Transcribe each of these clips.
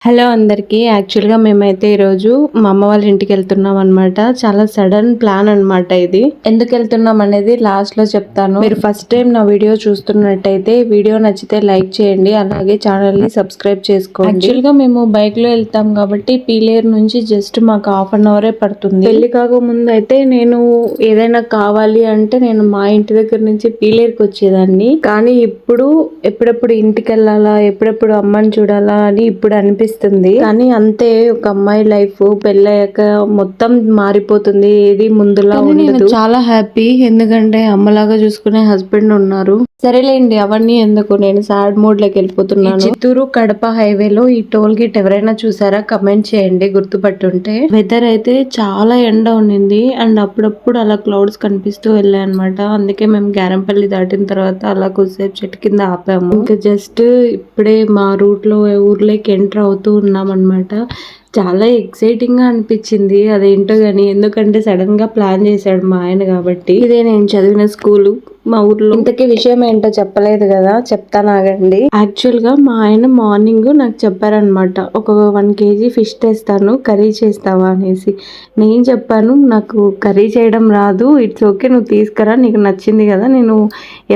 Hello అందరికీ. యాక్చువల్గా మేమైతే ఈరోజు మా అమ్మ వాళ్ళ ఇంటికి వెళ్తున్నాం అనమాట. చాలా సడన్ ప్లాన్ అనమాట ఇది. ఎందుకు వెళ్తున్నాం అనేది లాస్ట్ లో చెప్తాను. మీరు ఫస్ట్ టైం నా వీడియో చూస్తున్నట్టయితే వీడియో నచ్చితే లైక్ చేయండి, అలాగే ఛానల్ ని సబ్స్క్రైబ్ చేసుకోండి. యాక్చువల్గా మేము బైక్ లో వెళ్తాం కాబట్టి పీలేరు నుంచి జస్ట్ మాకు ½ అవరే పడుతుంది. పెళ్లి కాక ముందు అయితే నేను ఏదైనా కావాలి అంటే నేను మా ఇంటి దగ్గర నుంచి పీలేరుకి వచ్చేదాన్ని. కానీ ఇప్పుడు ఎప్పుడెప్పుడు ఇంటికి వెళ్ళాలా, ఎప్పుడెప్పుడు అమ్మని చూడాలా అని ఇప్పుడు అనిపిస్తుంది. కానీ అంతే, ఒక అమ్మాయి లైఫ్ పెళ్ళయ్యాక మొత్తం మారిపోతుంది, ఏది ముందులా ఉండదు. చాలా హ్యాపీ, ఎందుకంటే అమ్మలాగా చూసుకునే హస్బెండ్ ఉన్నారు. సరేలేండి, అవన్నీ ఎందుకు, నేను సాడ్ మూడ్ లోకి వెళ్ళిపోతున్నాను. చిత్తూరు కడప హైవేలో ఈ టోల్ గేట్ ఎవరైనా చూసారా కమెంట్ చేయండి గుర్తుపట్టుంటే. వెదర్ అయితే చాలా ఎండ ఉన్నింది అండ్ అప్పుడప్పుడు అలా క్లౌడ్స్ కనిపిస్తూ వెళ్ళాయి అనమాట. అందుకే మేము గ్యారంపల్లి దాటిన తర్వాత అలా కొద్దిసేపు చెట్టు కింద ఆపాము. ఇంకా జస్ట్ ఇప్పుడే మా రూట్ లో ఊర్లోకి ఎంటర్ అవుతూ ఉన్నాం అనమాట. చాలా ఎక్సైటింగ్ గా అనిపించింది, అదేంటో గానీ, ఎందుకంటే సడన్ గా ప్లాన్ చేశాడు మా ఆయన కాబట్టి. ఇదే నేను చదివిన స్కూలు మా ఊర్లో. ఇంతకీ విషయం ఏంటో చెప్పలేదు కదా, చెప్తాను ఆగండి. యాక్చువల్ గా మా ఆయన మార్నింగ్ నాకు చెప్పారనమాట, ఒక 1 kg ఫిష్ తెస్తాను, కర్రీ చేస్తావా అనేసి. నేను చెప్పాను, నాకు కర్రీ చేయడం రాదు, ఇట్స్ ఓకే, నువ్వు తీసుకురా, నీకు నచ్చింది కదా, నేను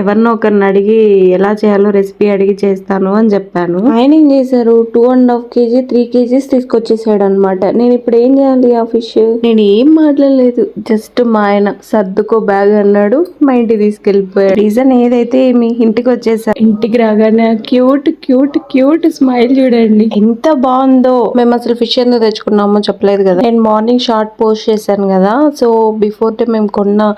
ఎవరినో ఒకరిని అడిగి ఎలా చేయాలో రెసిపీ అడిగి చేస్తాను అని చెప్పాను. ఆయన ఏం చేశారు, 2.5 kg 3 kgs తీసుకొచ్చేసాడు అనమాట. నేను ఇప్పుడు ఏం చేయాలి ఆ ఫిష్? నేను ఏం మాట్లాడలేదు, జస్ట్ మా ఆయన సర్దుకో బ్యాగ్ అన్నాడు, మా ఇంటికి తీసుకెళ్ళిపోయాడు. రీజన్ ఏదైతే మీ ఇంటికి వచ్చేసా. ఇంటికి రాగానే క్యూట్ క్యూట్ క్యూట్ స్మైల్ చూడండి, ఎంత బాగుందో. మేము అసలు ఫిష్ ఎందుకు తెచ్చుకున్నామో చెప్పలేదు కదా. నేను మార్నింగ్ షార్ట్ పోస్ట్ చేశాను కదా, సో బిఫోర్ డే మేము కొన్న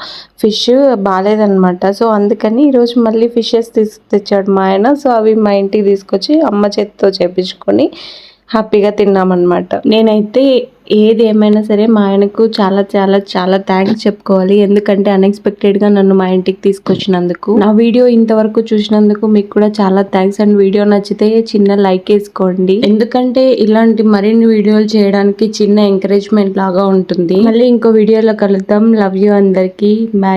ఫిష్ బాగాలేదనమాట. సో అందుకని ఈరోజు మళ్ళీ ఫిషెస్ తెచ్చాడు మా ఆయన. సో అవి మా ఇంటికి తీసుకొచ్చి అమ్మ చేతితో చేపించుకొని హ్యాపీగా తిన్నామన్నమాట. నేనైతే ఏది ఏమైనా సరే మా ఆయనకు చాలా చాలా చాలా థ్యాంక్స్ చెప్పుకోవాలి, ఎందుకంటే అన్ఎక్స్పెక్టెడ్గా నన్ను మా ఇంటికి తీసుకొచ్చినందుకు. నా వీడియో ఇంతవరకు చూసినందుకు మీకు కూడా చాలా థ్యాంక్స్. అండ్ వీడియో నచ్చితే చిన్న లైక్ వేసుకోండి, ఎందుకంటే ఇలాంటి మరిన్ని వీడియోలు చేయడానికి చిన్న ఎంకరేజ్మెంట్ లాగా ఉంటుంది. మళ్ళీ ఇంకో వీడియోలో కలుద్దాం. లవ్ యూ అందరికీ, బాయ్.